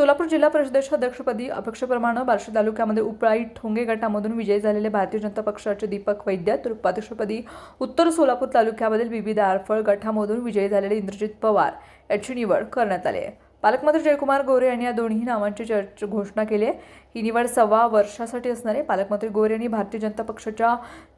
सोलापूर जिल्हा परिषदेच्या अध्यक्षपदी अपेक्षेप्रमाणे बार्शी तालुक्यामध्ये उपळाई ठोंगे गटामधून विजयी झालेले भारतीय जनता पक्षाचे दीपक वैद्य, तर उपाध्यक्षपदी उत्तर सोलापूर तालुक्यामधील बीबी दारफळ गटामधून विजयी झालेले इंद्रजित पवार याची निवड करण्यात आली आहे। पालकमंत्री जयकुमार गोरे यांनी या दोन्ही नावांची घोषणा केली आहे। ही निवड 1.25 वर्षासाठी असणार आहे। पालकमंत्री गोरे यांनी भारतीय जनता पक्षाच्या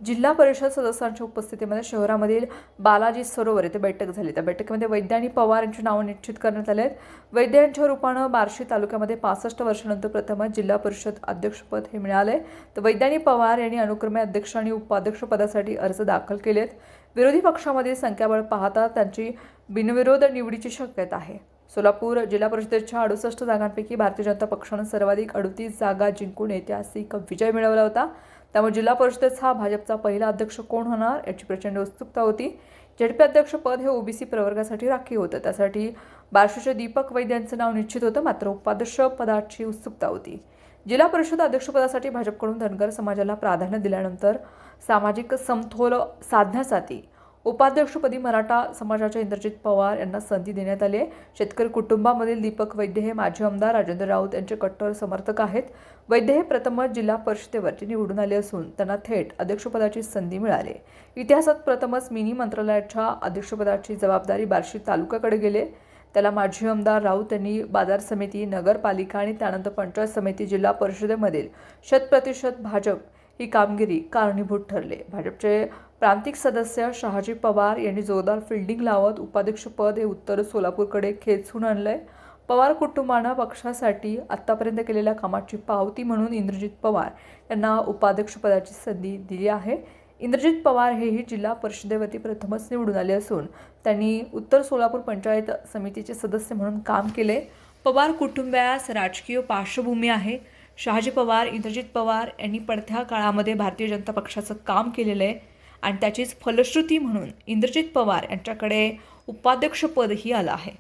जिल्हा परिषद सदस्यांच्या उपस्थितीमध्ये शहरामधील बालाजी सरोवर येथे बैठक झाली। त्या बैठकीमध्ये वैद्य आणि पवार यांची नावे निश्चित करण्यात आली आहेत। वैद्य यांच्या रूपाने बार्शी तालुक्यामध्ये 65 वर्षानंतर प्रथमच जिल्हा परिषद अध्यक्षपद हे मिळाले। तर वैद्य आणि पवार यांनी अनुक्रमे अध्यक्ष आणि उपाध्यक्ष पदासाठी अर्ज दाखल केलेत। विरोधी पक्षामध्ये संख्याबळ पाहता त्यांची बिनविरोध निवडीची शक्यता आहे। सोलापूर जिल्हा परिषदेच्या 68 जागांपैकी भारतीय जनता पक्षाने सर्वाधिक 38 जागा जिंकून ऐतिहासिक विजय मिळवला होता। त्यामुळे जिल्हा परिषदेचा भाजपचा पहिला अध्यक्ष कोण होणार याची प्रचंड उत्सुकता होती। झेडपी अध्यक्षपद हे ओबीसी प्रवर्गासाठी राखीव होतं, त्यासाठी बार्शीचे दीपक वैद्य यांचं नाव निश्चित होतं, मात्र उपाध्यक्ष पदाची उत्सुकता होती। जिल्हा परिषद अध्यक्षपदासाठी भाजपकडून धनगर समाजाला प्राधान्य दिल्यानंतर सामाजिक समतोल साधण्यासाठी उपाध्यक्षपदी मराठा समाजाच्या इंद्रजित पवार यांना संधी देण्यात आली आहे। शेतकरी कुटुंबामधील दीपक वैद्य हे माजी आमदार राजेंद्र राऊत यांचे कट्टर समर्थक आहेत। वैद्य हे प्रथमच जिल्हा परिषदेवरती निवडून आले असून त्यांना थेट अध्यक्षपदाची संधी मिळाली। इतिहासात प्रथमच मिनी मंत्रालयाच्या अध्यक्षपदाची जबाबदारी बार्शी तालुक्याकडे गेले। त्याला माजी आमदार राऊत यांनी बाजार समिती, नगरपालिका आणि त्यानंतर पंचायत समिती, जिल्हा परिषदेमधील 100% भाजप ही कामगिरी कारणीभूत ठरले। भाजपचे प्रांतिक सदस्य शहाजी पवार यांनी जोरदार फिल्डिंग लावत उपाध्यक्षपद हे उत्तर सोलापूरकडे खेचून आणलंय। पवार कुटुंबानं पक्षासाठी आतापर्यंत केलेल्या कामाची पावती म्हणून इंद्रजित पवार यांना उपाध्यक्षपदाची संधी दिली आहे। इंद्रजित पवार हेही जिल्हा परिषदेवरती प्रथमच निवडून आले असून त्यांनी उत्तर सोलापूर पंचायत समितीचे सदस्य म्हणून काम केले। पवार कुटुंबास राजकीय पार्श्वभूमी आहे। शहाजी पवार, इंद्रजित पवार यांनी पडत्या काळामध्ये भारतीय जनता पक्षाचं काम केलेलं आहे आणि त्याचीच फलश्रुती म्हणून इंद्रजित पवार यांच्याकडे उपाध्यक्षपदही आलं आहे।